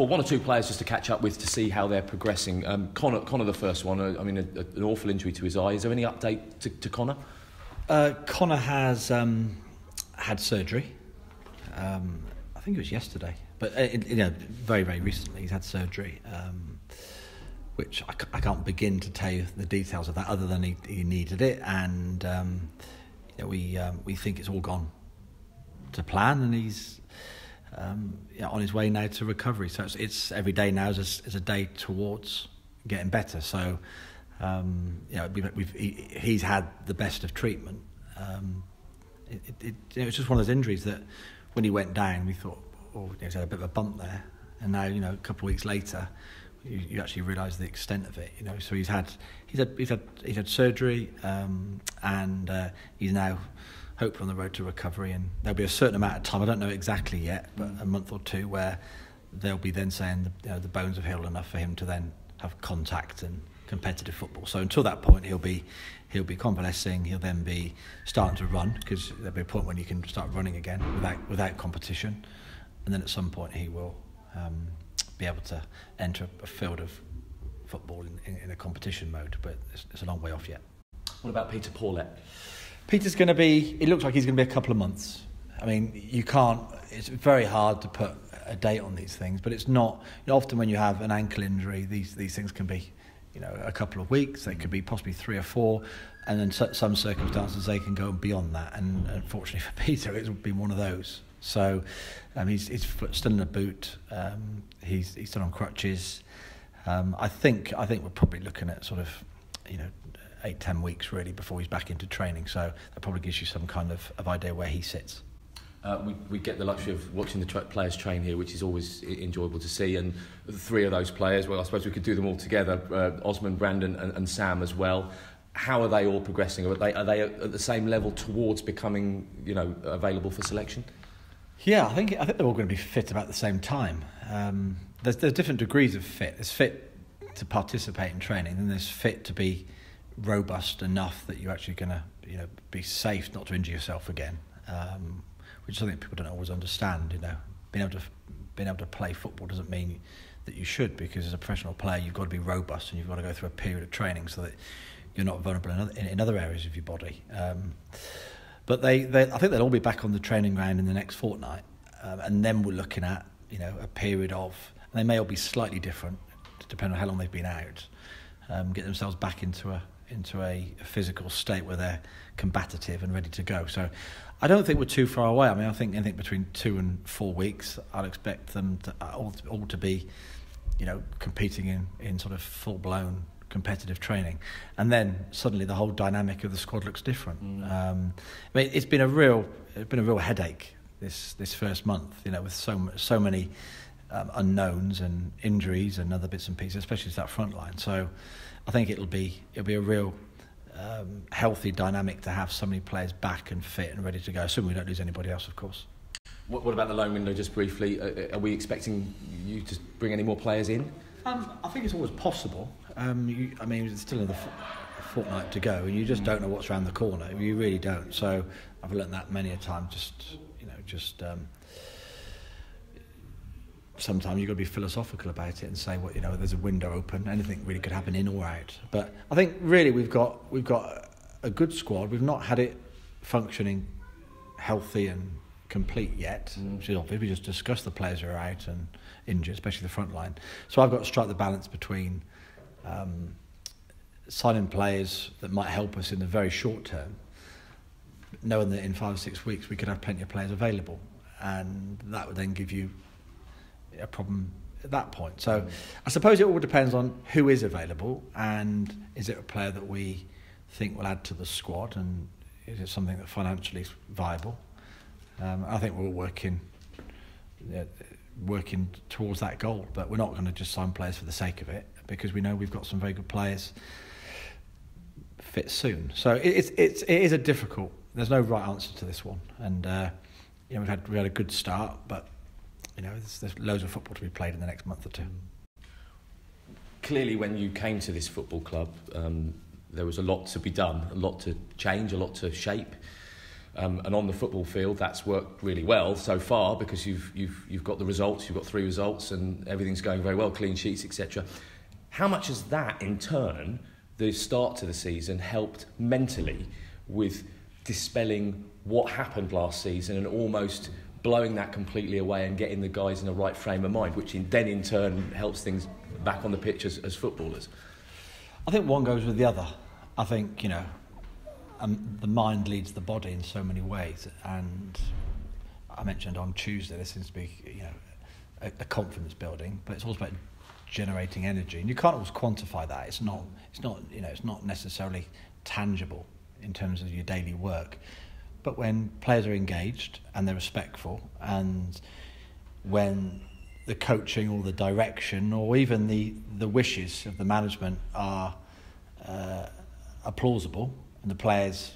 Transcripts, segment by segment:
Paul, one or two players just to catch up with to see how they're progressing. Connor, the first one. An awful injury to his eye. Is there any update to Connor? Connor has had surgery. I think it was yesterday, but very, very recently he's had surgery, which I can't begin to tell you the details of that, other than he needed it, and we think it's all gone to plan, and he's on his way now to recovery. So it's every day now is a day towards getting better. So he's had the best of treatment. It's just one of those injuries that when he went down, we thought, he's had a bit of a bump there, and now a couple of weeks later, you actually realise the extent of it. So he's had surgery, and he's now hopefully on the road to recovery, and there'll be a certain amount of time, I don't know exactly yet, but a month or two, where they'll be then saying the bones have healed enough for him to then have contact and competitive football. So until that point, he'll be convalescing. He'll then be starting to run, because there'll be a point when you can start running again without competition, and then at some point he will be able to enter a field of football in a competition mode, but it's a long way off yet. What about Peter Paulette? Peter's going to be, it looks like he's going to be a couple of months. I mean, it's very hard to put a date on these things, but it's not, often when you have an ankle injury, these things can be, a couple of weeks, they could be possibly 3 or 4, and then some circumstances they can go beyond that, and unfortunately for Peter, it's been one of those. So he's still in a boot, he's still on crutches. I think we're probably looking at sort of, 8-10 weeks really before he's back into training, so that probably gives you some kind of idea where he sits. We get the luxury of watching the players train here, which is always enjoyable to see, and 3 of those players, well, I suppose we could do them all together, Osman, Brandon and Sam as well. How are they all progressing? Are they at the same level towards becoming available for selection? Yeah, I think they're all going to be fit about the same time. There's different degrees of fit. There's fit to participate in training, and there's fit to be robust enough that you're actually going to be safe not to injure yourself again, which is something people don't always understand. Being able to play football doesn't mean that you should, because as a professional player you've got to be robust and you've got to go through a period of training so that you're not vulnerable in other areas of your body. But I think they'll all be back on the training ground in the next fortnight, and then we're looking at a period of, and they may all be slightly different depending on how long they've been out, get themselves back into a physical state where they're combative and ready to go. So I don't think we're too far away. I mean, I think between 2 and 4 weeks, I'll expect them to all to be, competing in sort of full-blown competitive training, and then suddenly the whole dynamic of the squad looks different. I mean, it's been a real headache this first month, with so many unknowns and injuries and other bits and pieces, especially to that front line. So I think it'll be a real healthy dynamic to have so many players back and fit and ready to go, assuming we don't lose anybody else, of course. What about the loan window, just briefly? Are we expecting you to bring any more players in? I think it's always possible. It's still another fortnight to go, and you just don't know what's around the corner. You really don't. So I've learnt that many a time. Sometimes you've got to be philosophical about it and say, there's a window open. Anything really could happen in or out. But I think really we've got a good squad. We've not had it functioning healthy and complete yet, which is obvious. We just discussed the players who are out and injured, especially the front line. So I've got to strike the balance between signing players that might help us in the very short term, knowing that in 5 or 6 weeks we could have plenty of players available, and that would then give you a problem at that point. So I suppose it all depends on who is available, and is it a player that we think will add to the squad, and is it something that financially is viable? I think we're all working towards that goal, but we're not going to just sign players for the sake of it, because we know we've got some very good players fit soon. So it is a difficult. There's no right answer to this one, and we've had a good start, but there's loads of football to be played in the next month or 2. Clearly, when you came to this football club, there was a lot to be done, a lot to change, a lot to shape. And on the football field, that's worked really well so far because you've got the results, you've got 3 results, and everything's going very well, clean sheets, etc. How much has that, in turn, the start to the season, helped mentally with dispelling what happened last season and almost blowing that completely away and getting the guys in the right frame of mind, which then in turn helps things back on the pitch as footballers? I think one goes with the other. I think, the mind leads the body in so many ways, and I mentioned on Tuesday there seems to be a confidence building, but it's also about generating energy, and you can't always quantify that. It's not necessarily tangible in terms of your daily work, but when players are engaged and they're respectful, and when the coaching or the direction or even the wishes of the management are plausible, and the players,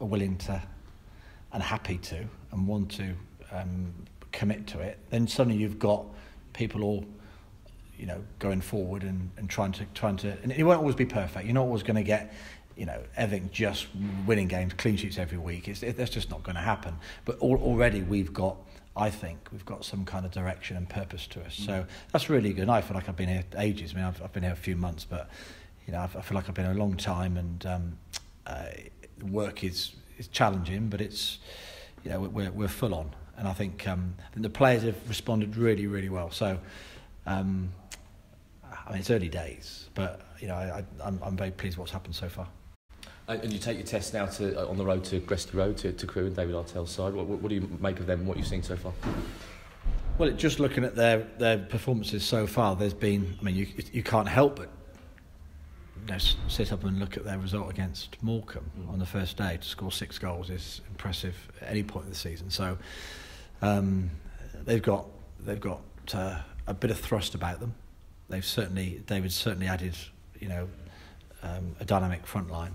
are willing to and happy to and want to commit to it, then suddenly you've got people all, going forward and trying to. And it won't always be perfect. You're not always going to get, everything just winning games, clean sheets every week. That's just not going to happen. But already I think we've got some kind of direction and purpose to us. So that's really good. And I feel like I've been here ages. I mean, I've been here a few months, but I feel like I've been here a long time, and work is challenging, but it's we're full on, and I think the players have responded really, really well. So it's early days, but I'm very pleased with what's happened so far. And you take your test now on the road to Gresty Road to Crewe and David Artell's side. What do you make of them and what you've seen so far? Well, just looking at their performances so far, there's been. You can't help but sit up and look at their result against Morecambe on the first day. To score 6 goals is impressive at any point of the season. So they've got a bit of thrust about them. David's certainly added a dynamic front line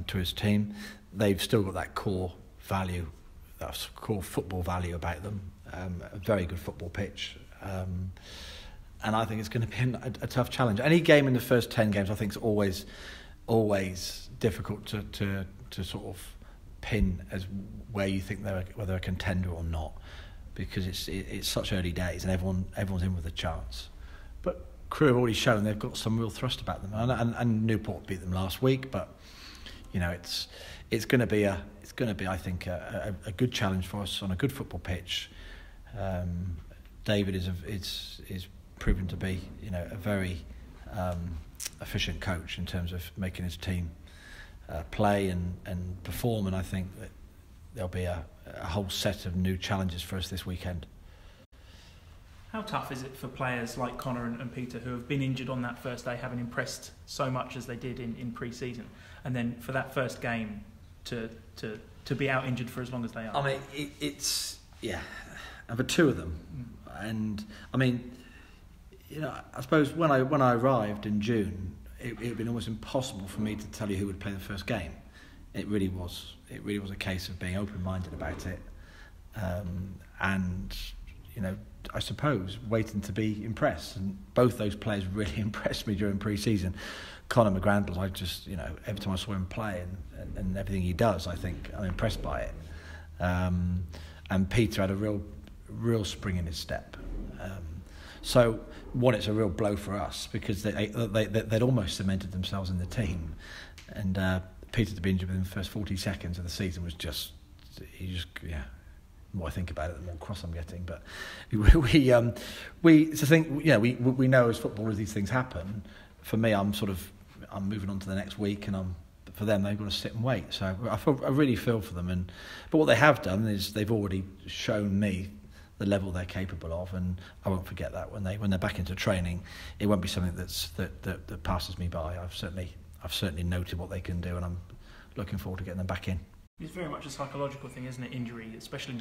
to his team. They've still got that core value, that core football value about them. A very good football pitch. And I think it's going to be a tough challenge. Any game in the first 10 games, I think, is always difficult to sort of pin as where you think whether a contender or not, because it's such early days and everyone's in with a chance. But Crewe have already shown they've got some real thrust about them, and Newport beat them last week. But it's going to be I think a good challenge for us on a good football pitch. David is proven to be a very efficient coach in terms of making his team play and perform, and I think that there'll be a whole set of new challenges for us this weekend. How tough is it for players like Connor and Peter, who have been injured on that first day, having impressed so much as they did in pre-season, and then for that first game to be out injured for as long as they are? I mean, it's and for 2 of them, and I mean, I suppose when I arrived in June, it had been almost impossible for me to tell you who would play the first game. It really was a case of being open-minded about it, and I suppose waiting to be impressed. And both those players really impressed me during pre-season. Conor McGrandles, I just every time I saw him play and everything he does, I think I'm impressed by it. And Peter had a real spring in his step. So it's a real blow for us because they'd almost cemented themselves in the team, and Peter to be injured within the first 40 seconds of the season was just the more I think about it, the more cross I'm getting. But we know as footballers these things happen. For me, I'm moving on to the next week, and for them they've got to sit and wait. So I really feel for them. But what they have done is they've already shown me the level they're capable of, and I won't forget that when they're back into training. It won't be something that passes me by. I've certainly noted what they can do, and I'm looking forward to getting them back in. It's very much a psychological thing, isn't it? Injury, especially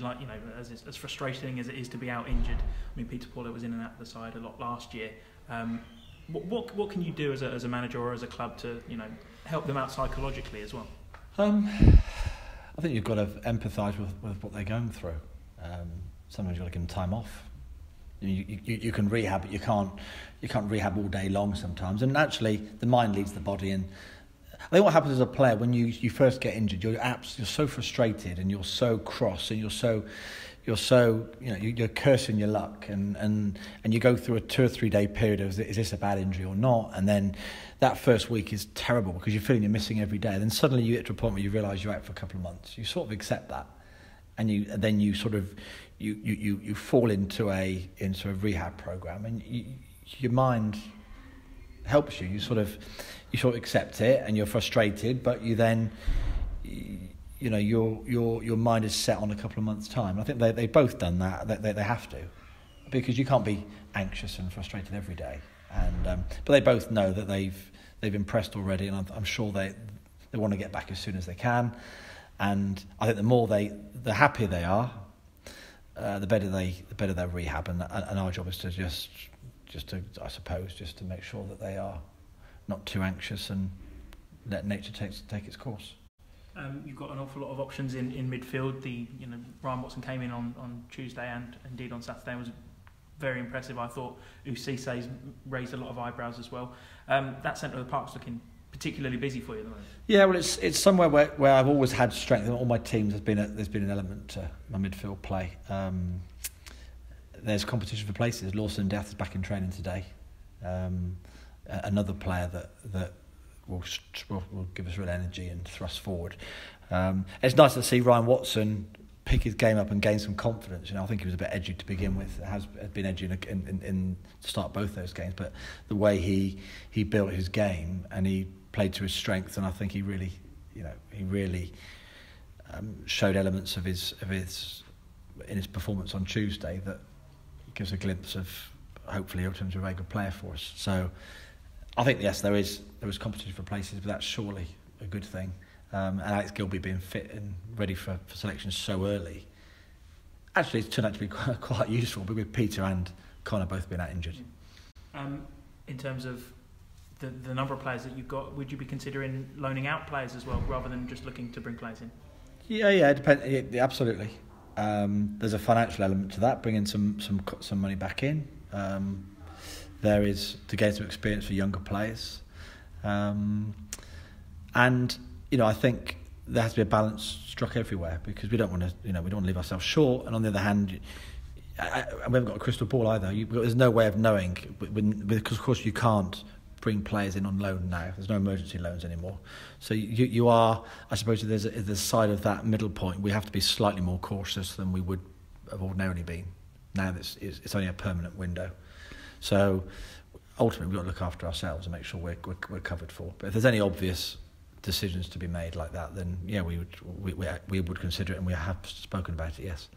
as frustrating as it is to be out injured. I mean, Peter Paula was in and out of the side a lot last year. What can you do as a manager or as a club to help them out psychologically as well? I think you've got to empathise with what they're going through. Sometimes you've got to give them time off. You can rehab, but you can't rehab all day long sometimes. And naturally, the mind leads the body, and I think what happens as a player when you first get injured, you're so frustrated and you're so cross and you're so you're cursing your luck and you go through a 2 or 3 day period of is this a bad injury or not, and then that first week is terrible because you're feeling you're missing every day. And then suddenly you get to a point where you realise you're out for a couple of months. You sort of accept that, and then you sort of you fall into a rehab program, and your mind helps you. You sort of accept it, and you're frustrated, but you then your mind is set on a couple of months' time. I think they've both done that. They have to, because you can't be anxious and frustrated every day. And but they both know that they've impressed already, and I'm sure they want to get back as soon as they can. And I think the happier they are, the better their rehab. And our job is to just to make sure that they are not too anxious and let nature take its course. You've got an awful lot of options in midfield. Ryan Watson came in on Tuesday and indeed on Saturday and was very impressive. I thought Usise's raised a lot of eyebrows as well. That centre of the park's looking particularly busy for you at the moment. Yeah, well, it's somewhere where I've always had strength. In all my teams, there's been an element to my midfield play. There's competition for places. Lawson Death is back in training today. Another player that will give us real energy and thrust forward. It's nice to see Ryan Watson pick his game up and gain some confidence. I think he was a bit edgy to begin with. It has been edgy in to start both those games, but the way he built his game and he played to his strengths, and I think he really showed elements of his in his performance on Tuesday that gives a glimpse of hopefully he'll turn into a very good player for us. So I think yes, there is competition for places, but that's surely a good thing. And Alex Gilby being fit and ready for selection so early, actually it's turned out to be quite useful, but with Peter and Connor both being out injured. In terms of the number of players that you've got, would you be considering loaning out players as well, rather than just looking to bring players in? Yeah, it depends. Yeah, absolutely. There's a financial element to that, bringing some money back in. There is to gain some experience for younger players, and I think there has to be a balance struck everywhere, because we don't want to leave ourselves short. And on the other hand, we haven't got a crystal ball either. There's no way of knowing, because of course you can't bring players in on loan now. There's no emergency loans anymore. So you are, I suppose, there's a side of that middle point. We have to be slightly more cautious than we would have ordinarily been. Now it's only a permanent window. So ultimately we've got to look after ourselves and make sure we're covered for. But if there's any obvious decisions to be made like that, then yeah, we would consider it, and we have spoken about it. Yes.